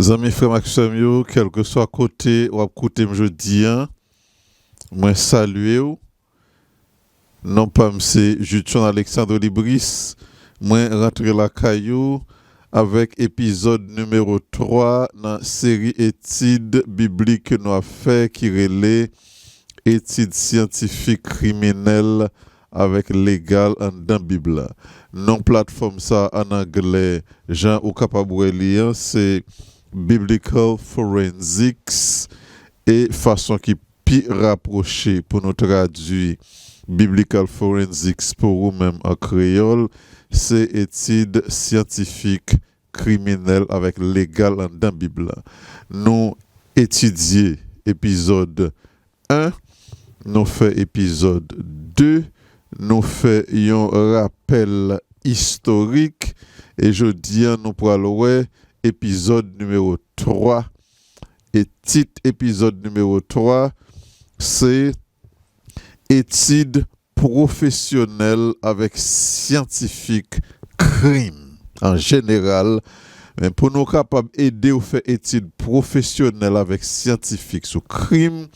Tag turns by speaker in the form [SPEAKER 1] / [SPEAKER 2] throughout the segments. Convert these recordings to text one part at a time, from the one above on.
[SPEAKER 1] Amis frères Maxime yo, quel que soit côté ou à côté jeudi, moi saluer ou non pas c'est Juton Alexandre Libris, moi rentrer la caillou avec épisode numéro 3 dans la série études bibliques que nous avons fait qui relait études scientifiques criminelles avec légal en dans Bible. Non plateforme ça en anglais, Jean ou capable lire, c'est Biblical Forensics et façon qui plus rapprochée pour nous traduire Biblical Forensics pour vous-même en créole, c'est études scientifiques criminelles avec légal dans la Bible. Nous étudions épisode 1, nous faisons épisode 2, nous faisons un rappel historique et je dis nous pourrons épisode numéro 3. Et titre épisode numéro 3, c'est études professionnelles avec scientifique crime en général. Mais pour nous capables d'aider à faire études professionnelles avec scientifique sur crime,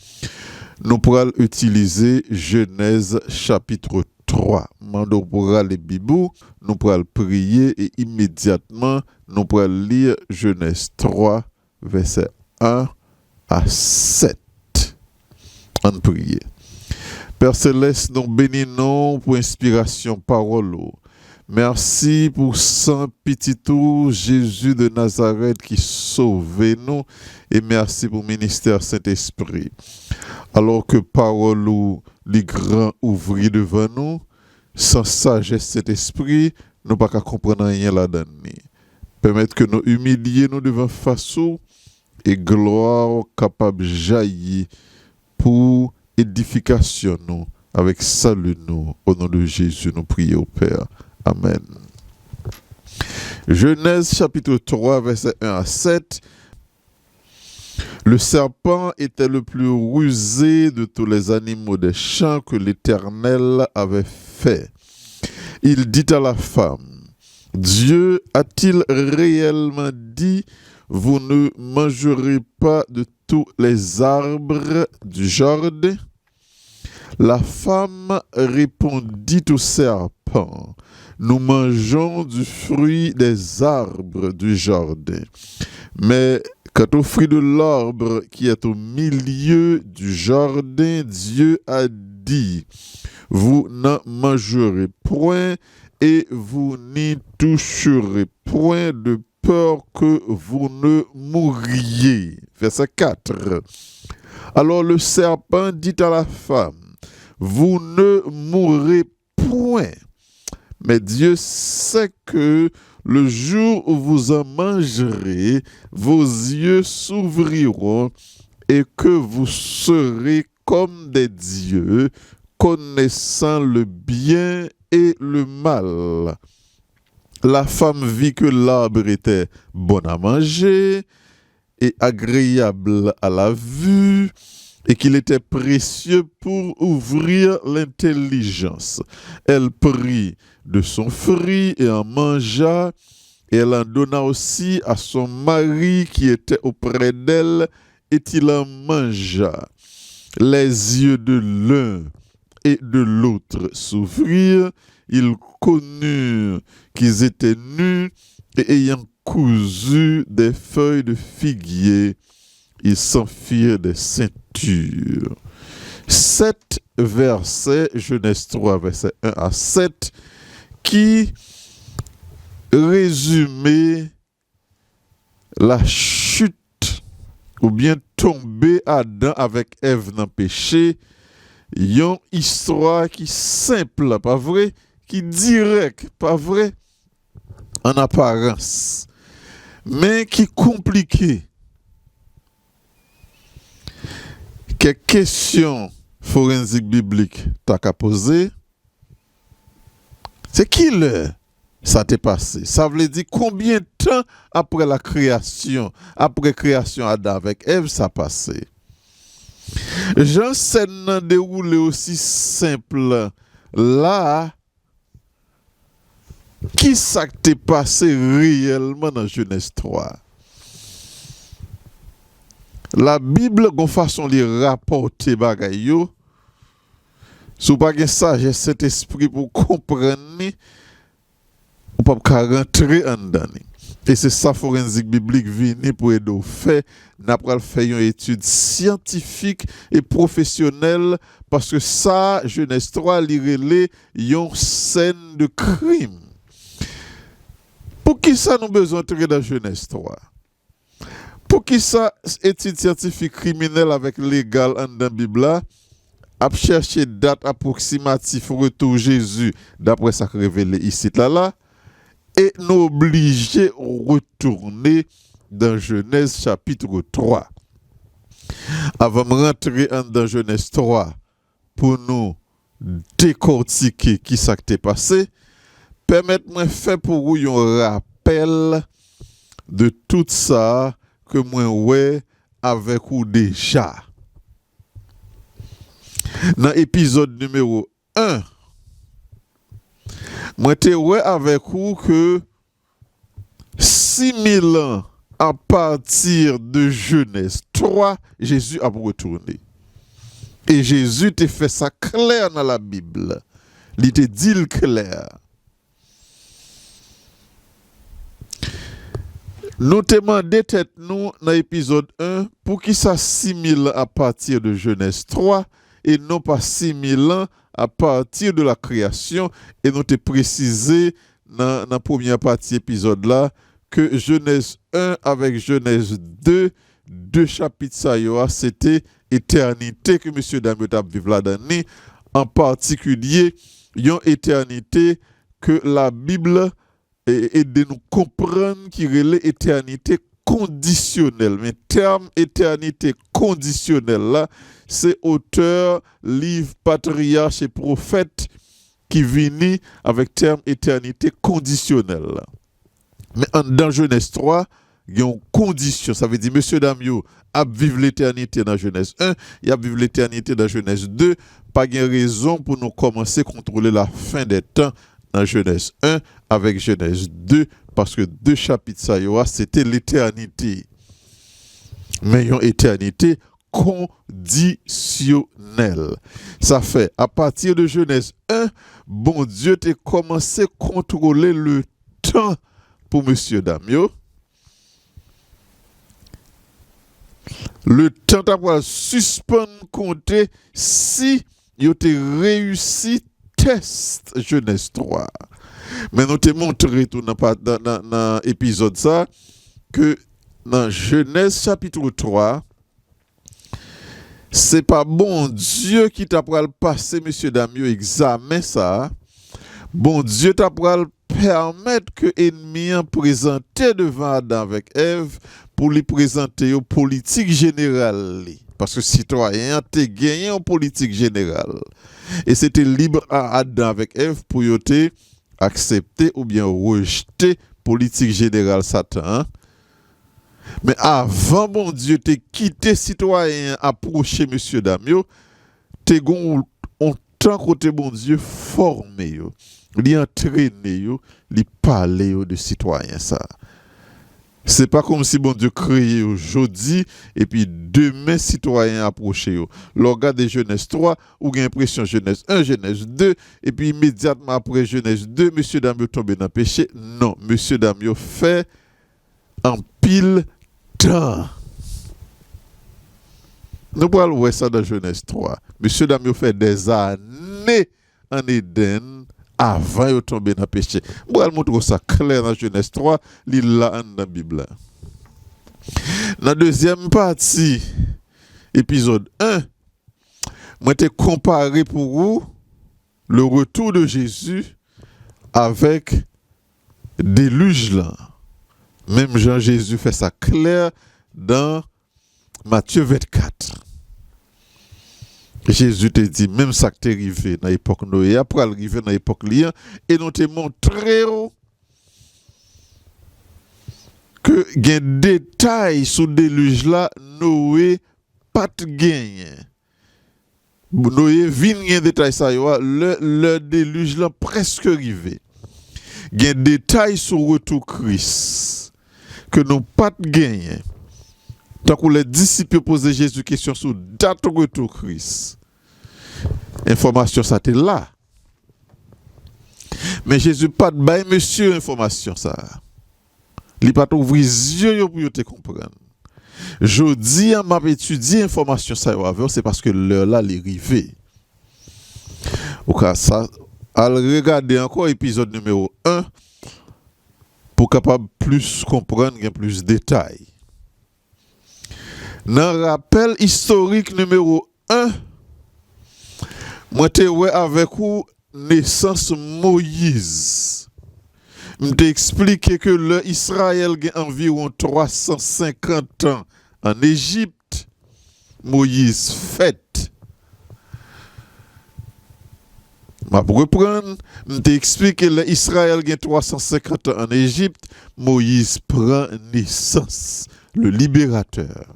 [SPEAKER 1] nous pourrons utiliser Genèse chapitre 3. Nous pourrons les bibou, nous pourrons prier et immédiatement nous pourrons lire Genèse 3, verset 1 à 7. En prier. Père Céleste, nous bénissons pour inspiration parole. Merci pour Saint Petit Tout, Jésus de Nazareth qui sauve nous. Et merci pour le ministère Saint-Esprit. Alors que parole ou les grands ouvris devant nous, sans sagesse cet esprit, nous ne pouvons pas comprendre rien là-dedans. Permettre que nous humilier nous devant face et gloire capable jaillir pour édification nous, avec salut nous, au nom de Jésus, nous prions au Père. Amen. Genèse chapitre 3, verset 1 à 7. Le serpent était le plus rusé de tous les animaux des champs que l'Éternel avait fait. Il dit à la femme, Dieu a-t-il réellement dit, vous ne mangerez pas de tous les arbres du jardin? La femme répondit au serpent, nous mangeons du fruit des arbres du jardin. Mais quant au fruit de l'arbre qui est au milieu du jardin, Dieu a dit, vous n'en mangerez point et vous n'y toucherez point de peur que vous ne mouriez. Verset 4. Alors le serpent dit à la femme, vous ne mourrez point. Mais Dieu sait que le jour où vous en mangerez, vos yeux s'ouvriront et que vous serez comme des dieux, connaissant le bien et le mal. La femme vit que l'arbre était bon à manger et agréable à la vue, et qu'il était précieux pour ouvrir l'intelligence. Elle prit de son fruit et en mangea, et elle en donna aussi à son mari qui était auprès d'elle, et il en mangea. Les yeux de l'un et de l'autre s'ouvrirent, ils connurent qu'ils étaient nus, et ayant cousu des feuilles de figuier, ils s'enfirent des ceintures. 7 versets, Genèse 3, verset 1 à 7, qui résumait la chute ou bien tomber Adam avec Ève dans le péché. Une histoire qui simple, pas vrai, qui direct, pas vrai, en apparence, mais qui compliquée. Quelles questions forensiques bibliques t'as qu'à poser? C'est qui l'heure ça t'est passé? Ça veut dire combien de temps après la création, après création Adam avec Ève, ça passé? Jean scène déroulé aussi simple là. Qui ça t'est passé réellement dans Genèse 3? La Bible, gon façon li rapporter bagay yo. Sou pas gen sagesse cet esprit pour comprendre ni, ou pas ka rentrer en dedans ni. Et c'est ça forensique biblique vini pour aider au fait, n'a pas fait une étude scientifique et professionnelle parce que ça, Genèse 3, li relè yon scène de crime. Pour qui ça nous besoin entrer dans Genèse 3? Pour qui ça, étude scientifique criminelle avec légal en dans la Bible, a cherché date approximative retour Jésus, d'après ça que révélé ici là, et nous obligé retourner dans Genèse chapitre 3. Avant de rentrer dans Genèse 3 pour nous décortiquer qui ça qui est passé, permettez-moi de faire pour vous un rappel de tout ça que moi ouais avec vous déjà. Dans l'épisode numéro 1, moi te ouais avec vous que 6000 ans à partir de Genèse 3, Jésus a retourné. Et Jésus te fait ça clair dans la Bible. Il te dit le clair. Nous te demandons tête nous dans l'épisode 1 pour qui ça 6000 à partir de Genèse 3 et non pas 6000 ans à partir de la création, et nous te précisé dans la première partie épisode là que Genèse 1 avec Genèse 2, deux chapitres ça c'était éternité que monsieur Damio t'a vivre là-dedans, en particulier une éternité que la Bible aide nous comprendre qui relève éternité conditionnelle. Mais terme éternité conditionnelle là, c'est auteur livre patriarche et prophète qui vient avec terme éternité conditionnelle là. Mais dans Genèse 3, il y a une condition, ça veut dire monsieur Damio a vivre l'éternité dans Genèse 1, il a vivre l'éternité dans Genèse 2, pas de raison pour nous commencer à contrôler la fin des temps dans Genèse 1 avec Genèse 2, parce que deux chapitres ça c'était l'éternité. Mais une éternité conditionnelle. Ça fait à partir de Genèse 1, bon Dieu t'a commencé à contrôler le temps pour monsieur Damio. Le temps d'avoir suspendre compter si il a réussi test Genèse 3. Mais nous te montré tout dans l'épisode ça que dans Genèse chapitre 3, c'est pas bon Dieu qui t'a pral passer monsieur Damio examen ça. Bon Dieu t'a pral permettre que ennemi présenter devant Adam avec Ève pour lui présenter une politique générale. Parce que citoyen te gagné en politique générale. Et c'était libre à Adam avec Ève pour y accepter ou bien rejeter politique générale Satan. Mais avant bon Dieu te quitté citoyen approcher monsieur Damio, te gon on tant côté bon Dieu formé yo, li entraîné yo, li parler yo de citoyen ça. C'est pas comme si bon Dieu créé aujourd'hui et puis demain citoyen approché yo. L'organe de Genèse 3 ou gen impression Genèse 1, Genèse 2 et puis immédiatement après Genèse 2, monsieur Damio tombe dans péché. Non, monsieur Damio fait en pile temps. Nous parlons voir ça dans Genèse 3. Monsieur Damio fait des années en Éden avant de tomber dans le péché. Je vais montrer ça clair dans Genèse 3, il là dans la Bible. Dans la deuxième partie, épisode 1, moi te comparé pour vous le retour de Jésus avec déluge là. Même Jean Jésus fait ça clair dans Matthieu 24. Jésus te dit, même ça qui est arrivé dans l'époque Noé, après arriver dans l'époque Lien, et nous te montré que il y a des détails sur le déluge là, Noé pas de gain. Noé vient un détail ça, le déluge là presque arrivé. Il y a des détails sur le retour Christ que nous pas de gain. Tant que les disciples posaient Jésus question sur date de retour Christ. Information ça était là. Mais Jésus pas de bail monsieur information ça. Il pas ouvrir les yeux pour te comprendre. Je dis à m'a étudié information ça c'est parce que l'heure là est arrivée. Au cas ça, à regarder encore épisode numéro 1 pour capable plus comprendre, et plus de détails. Dans le rappel historique numéro 1, moi te ouais avec vous naissance Moïse. Je t'ai expliqué que l'Israël a environ 350 ans en Égypte. Moïse fête. Je vais reprendre. Je t'ai expliqué que l'Israël a 350 ans en Égypte. Moïse prend naissance. Le libérateur.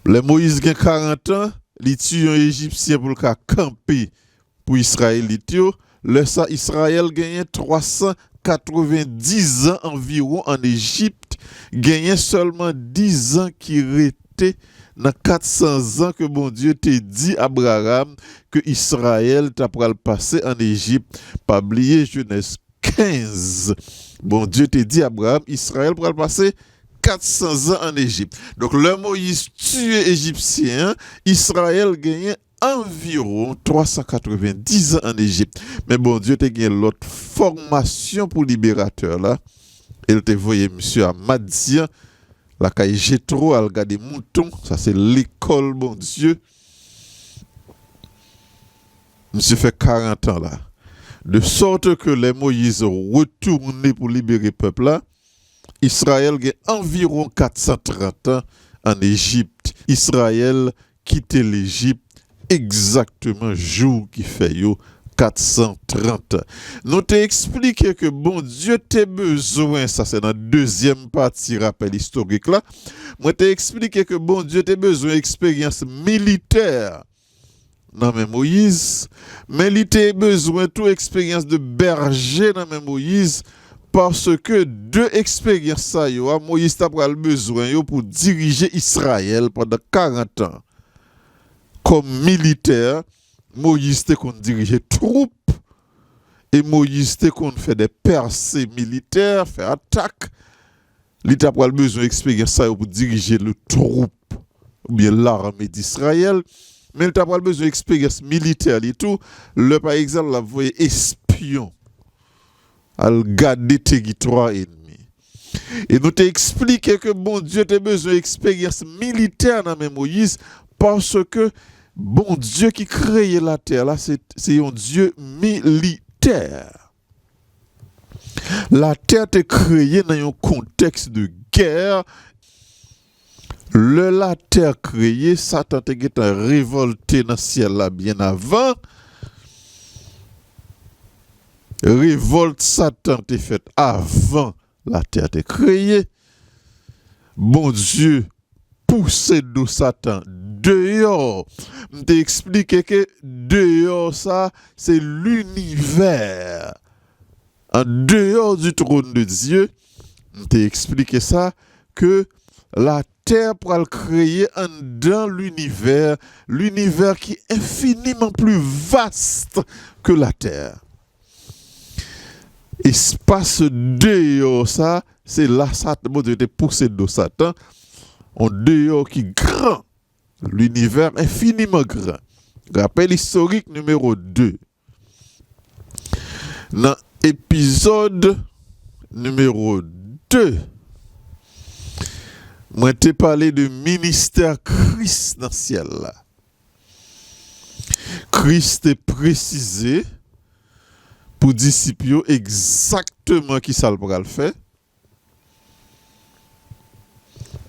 [SPEAKER 1] Le Moïse a 40 ans. Il tue un Égyptien pour le camper pour Israël. Le ça Israël gagne 390 ans environ en Égypte. Gagne seulement 10 ans qui restait dans 400 ans que bon Dieu t'a dit à Abraham que Israël t'a pral passer en Égypte. Pas oublier Genèse 15. Bon Dieu t'a dit à Abraham, Israël pral passer 400 ans en Égypte. Donc le Moïse tué Égyptien, Israël gagne environ 390 ans en Égypte. Mais bon Dieu t'a gagné l'autre formation pour libérateur là. Il te voyé monsieur à Madian, la caille Jétro, à regarder moutons, ça c'est l'école bon Dieu. Monsieur fait 40 ans là. De sorte que les Moïse retournés pour libérer le peuple là, Israël a environ 430 ans en Égypte. Israël quitte l'Égypte exactement jour qui fait 430. Nous t'ai expliqué que bon Dieu t'a besoin, ça c'est dans la deuxième partie rappel historique là. Moi t'ai expliqué que bon Dieu t'a besoin d'expérience militaire. Dans même Moïse, mais il t'a besoin toute expérience de berger dans même Moïse. Parce que deux expériences ça Moïse t'a pris le besoin pour diriger Israël pendant 40 ans. Comme militaire, Moïse t'a qu'on diriger troupes et Moïse t'a qu'on fait des percées militaires, fait attaque. Il t'a pris le besoin d'expérience ça pour diriger le troupe ou bien l'armée d'Israël, mais il t'a pris le besoin d'expérience militaire et tout. Le par exemple, la voyait espion. Al garder territoire ennemi. Et nous t'ai expliqué que bon Dieu t'a besoin d'expérience militaire dans même Moïse parce que bon Dieu qui crée la terre là c'est un Dieu militaire. La terre est créée dans un contexte de guerre. La terre créée, Satan était révolté dans le ciel là bien avant. Révolte Satan t'est faite avant la terre t'est créée. Bon Dieu poussé de Satan dehors. M't'a expliqué que dehors ça c'est l'univers. En dehors du trône de Dieu, m't'a expliqué ça que la terre pour le créer dans l'univers qui est infiniment plus vaste que la terre. Espace dehors ça, c'est là Satan, bon Dieu te poussé de Satan, en dehors qui grand, l'univers infiniment grand. Rappel historique numéro 2. Dans épisode numéro 2, moi t'ai parlé de ministère Christ dans le ciel là. Christ est précisé pour disciples exactement qui ça le faire.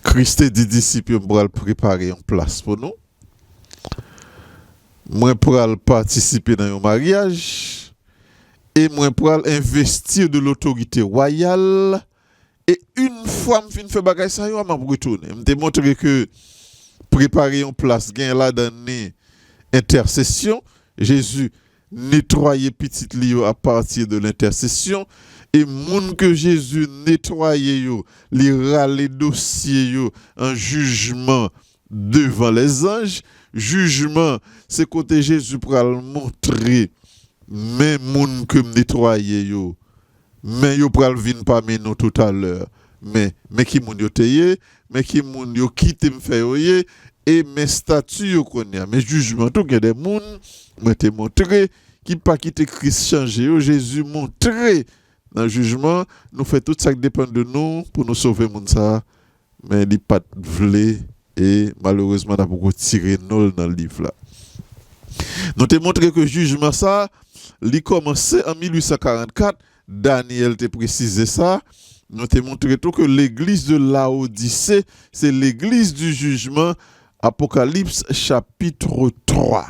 [SPEAKER 1] Christ dit disciples pour préparer une place pour nous. Moi pour participer dans un mariage et moi pour investir de l'autorité royale et une fois me fin fait bagay ça yo m'a retourner. Me démontrer que préparer une place gain là dans intercession, Jésus nettoyer petit Lio à partir de l'intercession et moun que Jésus nettoyé yo, li rale dossier yo en jugement devant les anges. Jugement, c'est côté Jésus pour montrer mais moun que nettoyer yo, mais yo pral vinn parmi nous tout à l'heure. Mais qui moun yo teye, mais qui moun yo kite me fait yoye, et mes statuts yo connaît, mais jugement tout gen des moun moi te montré qui pas quitter Christ changer yo, Jésus montré dans le jugement, nous fait tout ça qui dépend de nous pour nous sauver moun ça, mais il pas vle et malheureusement n'a pas tiré nul dans le livre là. Nous te montré que jugement ça, il commençait en 1844, Daniel te précisé ça. Nous te montré tout que l'église de Laodicée, c'est l'église du jugement, Apocalypse chapitre 3.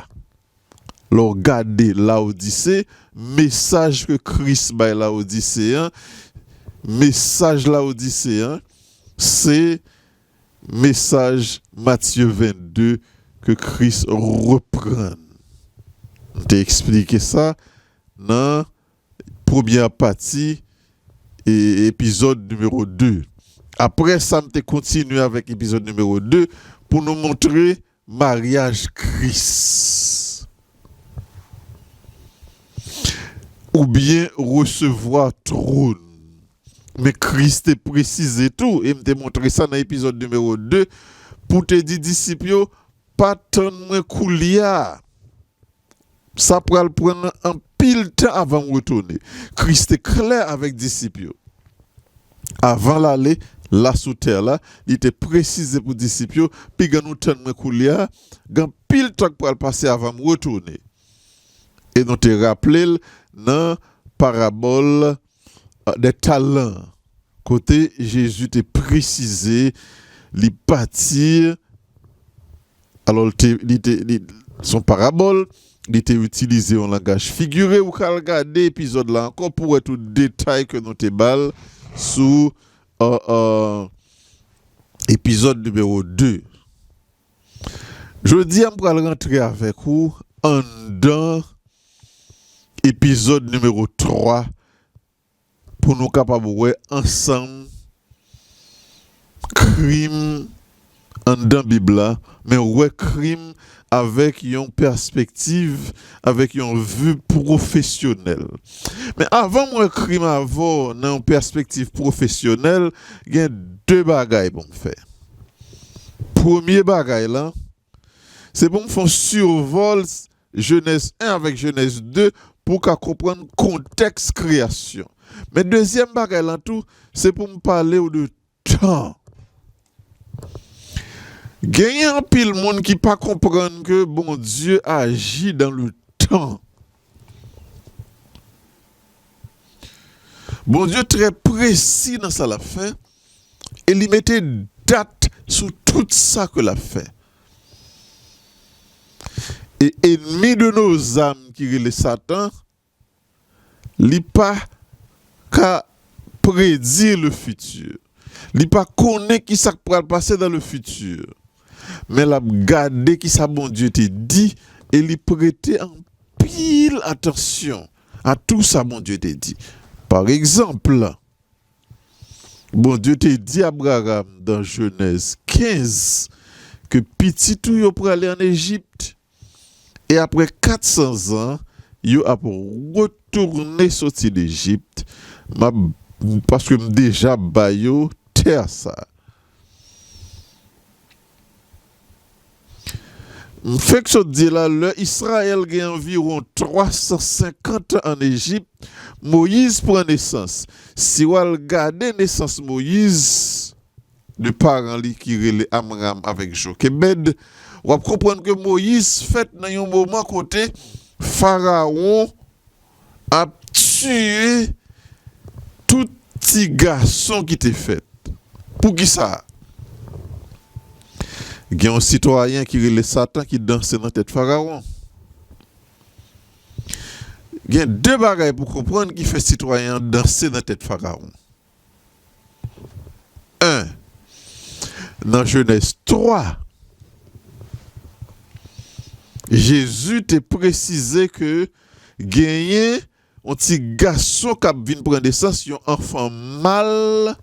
[SPEAKER 1] Alors, regardez Laodicée, message que Christ by Laodicéen, message Laodicéen, c'est message Matthieu 22 que Christ reprend. On t'a expliqué ça dans la première partie et épisode numéro 2. Après ça, on t'a continué avec épisode numéro 2 pour nous montrer mariage Christ. Ou bien recevoir trône. Mais Christ est précisé tout. Et m'a montré ça dans l'épisode numéro 2 pour te dire, disciples, pas tant moins coulia. Ça pourra prendre un pile temps avant de retourner. Christ est clair avec disciples. Avant l'aller, là sous terre, là, il était précisé pour disciples, puis quand nous tant moins coulia, quand pile temps pour passer avant de retourner. Et nous te rappelé dans parabole des talents. Côté Jésus t'a précisé, il partir. Alors, son parabole, il était utilisé en langage figuré. Ou qu'à regarder l'épisode là encore pour être tout détail que nous te balle sous épisode numéro 2. Je dis, on va rentrer avec vous en dans épisode numéro 3 pour nous capables de voir ensemble crime en dans Bible, mais ouais crime avec une perspective, avec une vue professionnelle. Mais avant moi crime avant dans une perspective professionnelle, il y a deux bagailles pour me faire. Premier bagaille là, c'est pour me faire survol Genèse 1 avec Genèse 2 pour qu'à comprendre le contexte création. Mais deuxième bagaille là tout, c'est pour me parler de temps. Gagner un pile monde qui pas comprendre que bon Dieu agit dans le temps. Bon Dieu très précis dans ça l'a fait et il mettait date sur tout ça que l'a fait. Et ennemi de nos âmes qui est le Satan, il pas qu'à prédire le futur. Il pas connaît qui ça pourra passer dans le futur. Mais la garder qui ça bon Dieu te dit et lui prêter en pile attention à tout ça bon Dieu te dit. Par exemple, bon Dieu te dit à Abraham dans Genèse 15 que petit tout yo pour aller en Égypte et après 400 ans yo a pour retourner sortir d'Égypte parce que déjà bayo terre ça. Fait que ça dit là, Israël a environ 350 ans en Égypte, Moïse prend naissance. Si vous regardez naissance Moïse, de parents qui relèvent Amram avec Jochebed, vous allez comprendre que Moïse fait dans un moment côté Pharaon a tué tout petit garçon qui était fait. Pour qui ça? Il y a un citoyen qui relève Satan qui danse dans la tête de Pharaon. Il y a deux bagages pour comprendre qui fait citoyen danser dans la tête de Pharaon. Un, dans Genèse 3, Jésus t'a précisé que gagner un petit garçon qui vient prendre naissance, un enfant mâle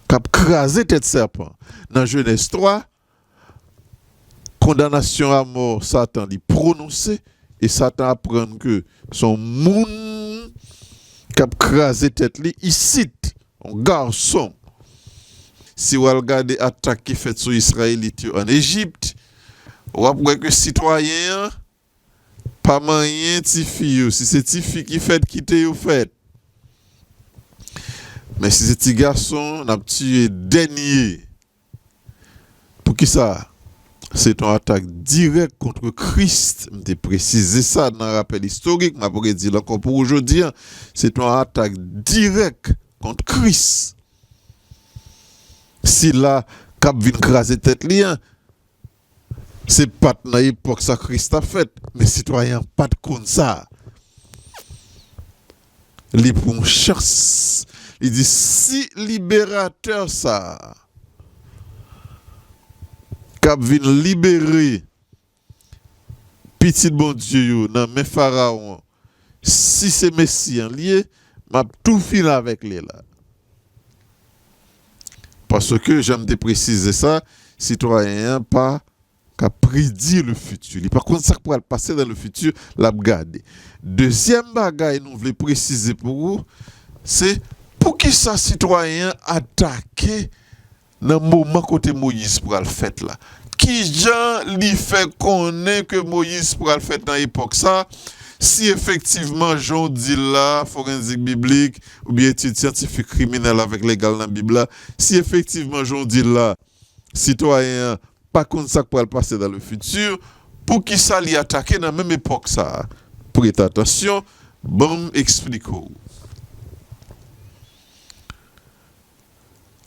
[SPEAKER 1] qui a crasé tête serpent. Dans Genèse 3, condamnation à mort, Satan dit prononcé et Satan apprend que son monde qui a crasé tête li, il cite un garçon. Si vous regardez l'attaque qui fait sur Israélite en Égypte, vous voyez que citoyen pas moyen ti fille, si c'est ti fille qui fait quitter ou fait. Mais si c'est ti garçon, n'a tué dernier. Pour qui ça? C'est une attaque directe contre Christ. Je précisé ça dans le rappel historique, je pourrais dire encore pour aujourd'hui. C'est une attaque directe contre Christ. Si là, cap vient craser tête lien, c'est pas dans l'époque ça Christ a fait, mais citoyens pas de compte ça. Les pour une chance. Il dit si libérateur ça cap vient libérer petit bon Dieu dans mes pharaons, si c'est Messie lié, m'a tout fini avec lui là. Parce que j'aime te préciser ça, citoyen pas qu'a prédit le futur. Par contre, ça pourra passer dans le futur, l'a garder. Deuxième bagaille nous voulons préciser pour vous, c'est pour qui ça citoyen attaqué dans le moment côté Moïse pour le fait là. Qui Jean lui fait connaître que Moïse pour le fait dans l'époque ça, si effectivement Jean dit là, forensique biblique ou bien étude scientifique criminelle avec légal dans la Bible là, si effectivement Jean dit là, citoyen pas contre ça pour le passer dans le futur, pour qui ça lui attaquer dans la même époque ça. Prêtez attention, bon expliquons.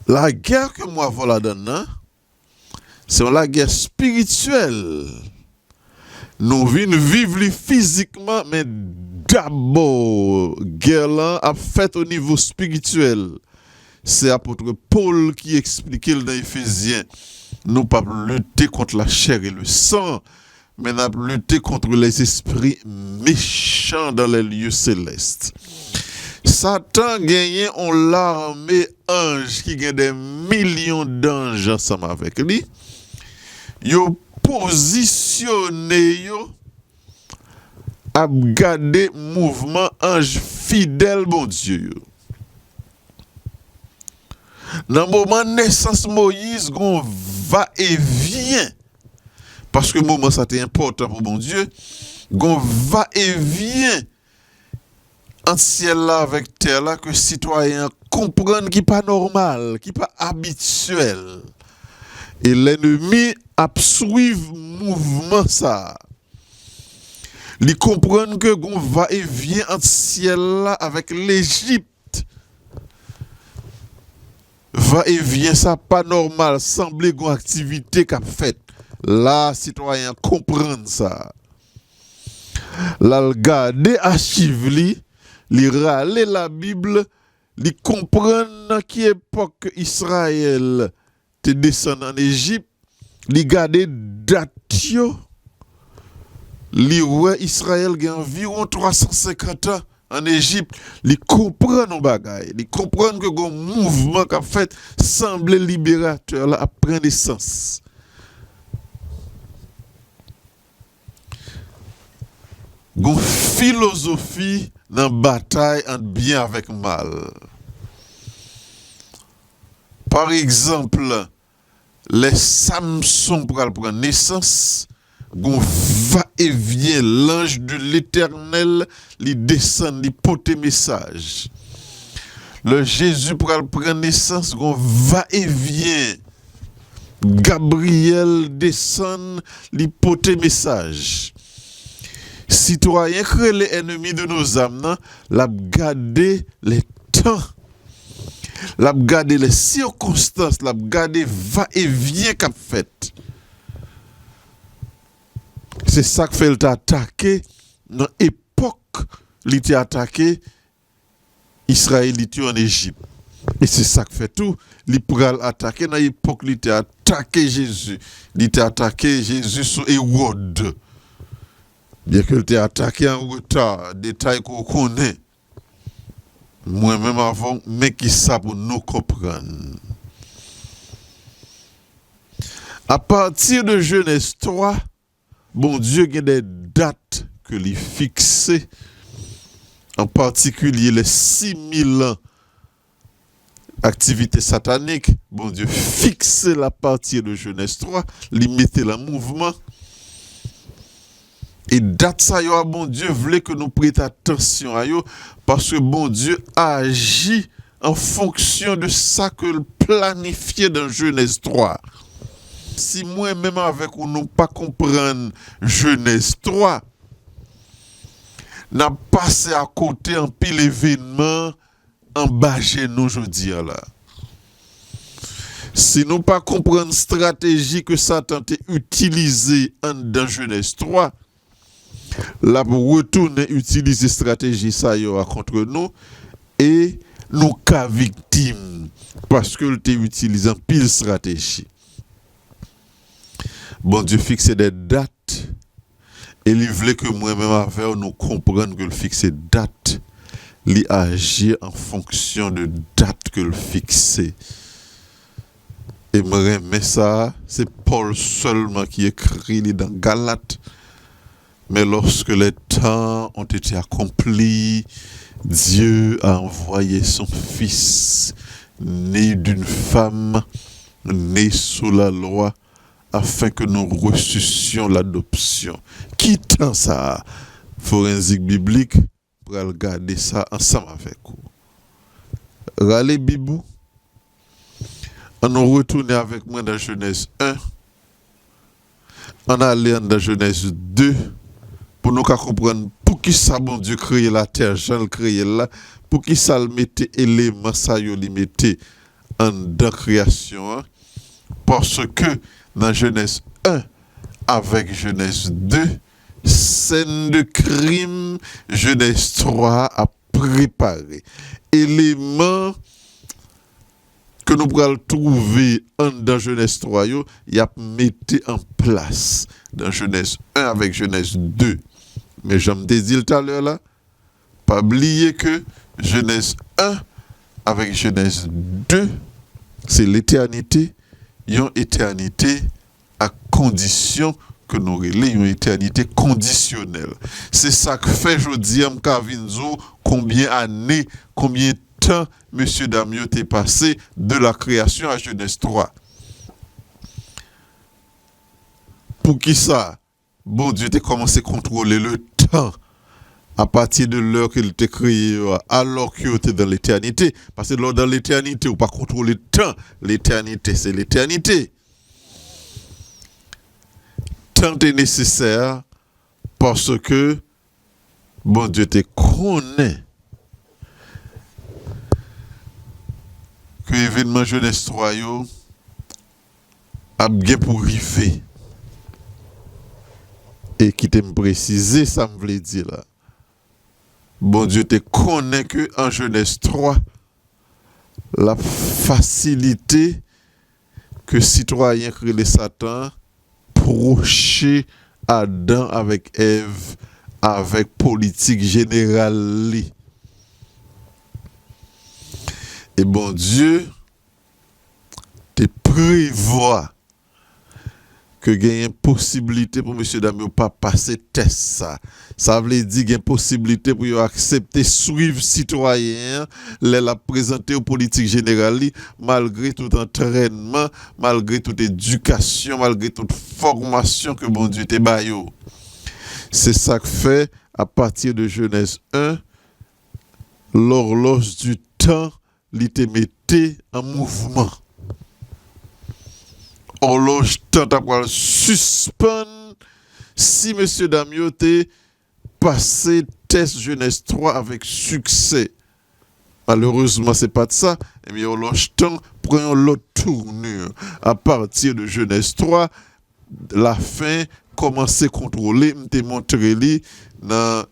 [SPEAKER 1] La guerre que moi voilà dedans, c'est la guerre spirituelle. Nous venons vivre physiquement, mais d'abord, guerre là a fait au niveau spirituel. C'est apôtre Paul qui expliquait dans Éphésiens. Nous pas lutter contre la chair et le sang, mais nous lutter contre les esprits méchants dans les lieux célestes. Satan gagne on l'armée ange qui gagne des millions d'anges ensemble avec lui. Yo positionné yo à garder mouvement ange fidèle bon Dieu. Dans le moment de naissance Moïse, on va et vient. Parce que le moment ça était important pour bon Dieu. On va et vient en ciel là avec terre là que citoyens comprennent qui pas normal, qui pas habituel. Et l'ennemi a suivre mouvement ça. Ils comprennent que on va et vient en ciel là avec l'Égypte. Va et vient ça pas normal, semblait une activité qu'a fait. Là citoyens comprennent ça. Là regarder archive li râler la Bible, li comprendre qui époque Israël te descend en Égypte, li garder date yo, li ouais Israël a environ 350 ans en Égypte, li comprendre nos bagailles, li comprendre que gon mouvement qu'a fait semblait libérateur là après naissance. Gon philosophie dans bataille entre bien avec mal. Par exemple, les Samson pour prendre naissance, gon va et vient l'ange de l'Éternel, lui descend, lui porter message. Le Jésus pour prendre naissance, gon va et vient. Gabriel descend, lui porter message. Citoyens créent les ennemis de nos âmes, l'a garder les temps, l'a garder les circonstances, l'a garder va et vient qu'a fait. C'est ça que fait l'attaquer dans l'époque il était attaqué Israélite en Égypte. Et c'est ça que fait tout. Il pourrait attaquer dans l'époque il était attaqué Jésus. Il était attaqué Jésus sur Hérode. Bien que tu attaqué en retard, détail qu'on connaît, moi-même avant, mais qui ça pour nous comprendre. À partir de Genèse 3, bon Dieu a des dates que lui fixées, en particulier les 6000 ans activité satanique, bon Dieu fixe la partie de Genèse 3, limiter le mouvement. Et date ça, bon Dieu voulait que nous prêtions attention à eux, parce que bon Dieu agit en fonction de ça que le planifié dans Genèse 3. Si moi-même avec ou nous pas comprendre Genèse 3, n'a passé à côté un pile événement en bas chez nous aujourd'hui là. Si nous pas comprendre stratégie que Satan a utilisée dans Genèse 3, là pour retourner utiliser stratégie ça y aura contre nous et nous cas victimes parce que il a utilisé pile stratégie. Bon Dieu fixe des dates et il voulait que moi-même avec nous comprendre que le fixe date, il agit en fonction de date que le fixe. Et mais ça, c'est Paul seulement qui écrit dans Galates. Mais lorsque les temps ont été accomplis, Dieu a envoyé son Fils, né d'une femme, né sous la loi, afin que nous reçussions l'adoption. Qui tant ça? Forensique biblique, pour regarder ça ensemble avec vous. Râlez Bibou. On nous retourne avec moi dans Genèse 1. On allait dans Genèse 2 pour nous comprendre pour qui ça bon Dieu créé la terre, Jean le créé là, pour qui ça le mettait élément ça yo li mettait en dans création hein? Parce que dans Genèse 1 avec Genèse 2 scène de crime, Genèse 3 a préparé élément que nous pourrons trouver dans Genèse 3, il y a mis en place dans Genèse 1 avec Genèse 2. Mais j'aime te dire tout à l'heure là, pas oublier que Genèse 1 avec Genèse 2, c'est l'éternité, une éternité à condition que nous relayons une éternité conditionnelle. C'est ça que fait aujourd'hui Kavinzo, combien d'années, combien de temps Monsieur Damio t'est passé de la création à Genèse 3. Pour qui ça? Bon Dieu t'a commencé à contrôler le temps à partir de l'heure qu'il t'a créé alors qu'il était dans l'éternité. Parce que lors dans l'éternité, on ne peut pas contrôler le temps. L'éternité, c'est l'éternité. Temps est nécessaire parce que bon Dieu te connaît. Que l'événement Genèse 3 a bien pour arriver. Et qui t'aime préciser, ça me voulait dire là. Bon Dieu te connaît que en Genèse 3, la facilité que citoyen crée les Satan procher Adam avec Ève avec politique générale. Et bon Dieu te prévoit que il y a une possibilité pour monsieur Damio pas passer test ça. Ça veut dire qu'il y a une possibilité pour accepter suivre citoyen les la présenter aux politiques générales malgré tout entraînement, malgré toute éducation, malgré toute formation que bon Dieu te baillé. C'est ça que fait à partir de Genèse 1 l'horloge du temps l'était mettait en mouvement. Horloge temps à suspendre si monsieur Damio te passé test Genèse 3 avec succès. Malheureusement, c'est pas de ça. Et bien, horloge temps prend l'autre tournure. À partir de Genèse 3, la fin commence à contrôler. Je t'ai montré dans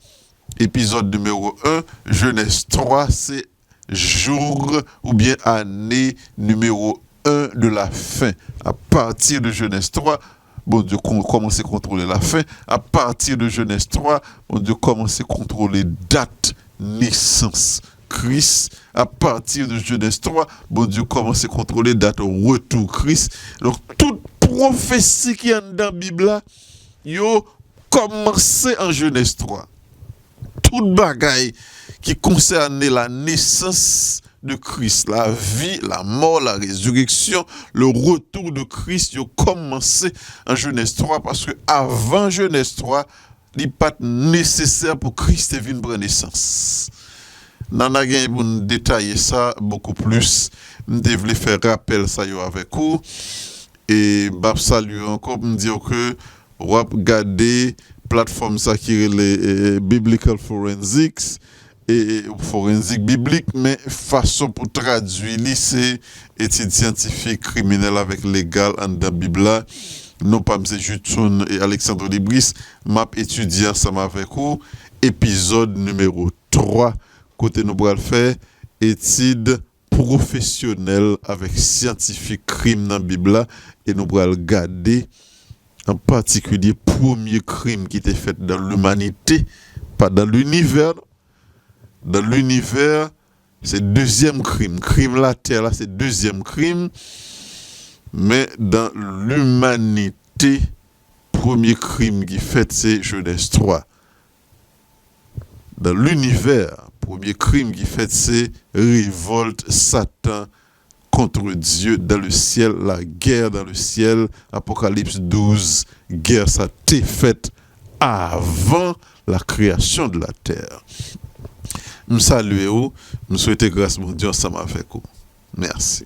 [SPEAKER 1] l'épisode numéro 1. Genèse 3, c'est jour ou bien année numéro 1 de la fin. À partir de Genèse 3, bon Dieu commence à contrôler la fin. À partir de Genèse 3, bon Dieu commence à contrôler date, naissance, Christ. À partir de Genèse 3, bon Dieu commence à contrôler date retour Christ. Donc toute prophétie qui est dans la Bible là, yo commencé en Genèse 3. Toute bagaille qui concerne la naissance de Christ, la vie, la mort, la résurrection, le retour de Christ, il a commencé en Genèse 3 parce que avant Genèse 3, il n'est pas nécessaire pour Christ de venir prendre naissance. Nan a gen pour détailler ça beaucoup plus. Je devais faire rappel ça avec vous et bab saluer encore pour me dire que on va regarder plateforme ça qui est les biblical forensics et forensique biblique, mais façon pour traduire c'est étude scientifique criminelle avec légal en dans Bible. Non pas M. Jutson et Alexandre Libris, m'a étudié ensemble avec vous épisode numéro 3 côté nous allons faire étude professionnelle avec scientifique crime dans Bible et nous allons regarder en particulier premier crime qui était fait dans l'humanité, pas dans l'univers. Dans l'univers, c'est deuxième crime. Crime la terre, là, c'est deuxième crime. Mais dans l'humanité, premier crime qui fait, c'est Genèse 3. Dans l'univers, premier crime qui fait, c'est révolte Satan contre Dieu dans le ciel, la guerre dans le ciel, Apocalypse 12, guerre ça t'est faite avant la création de la terre. Je salue vous, je souhaite grâce mon Dieu ensemble avec vous. Merci.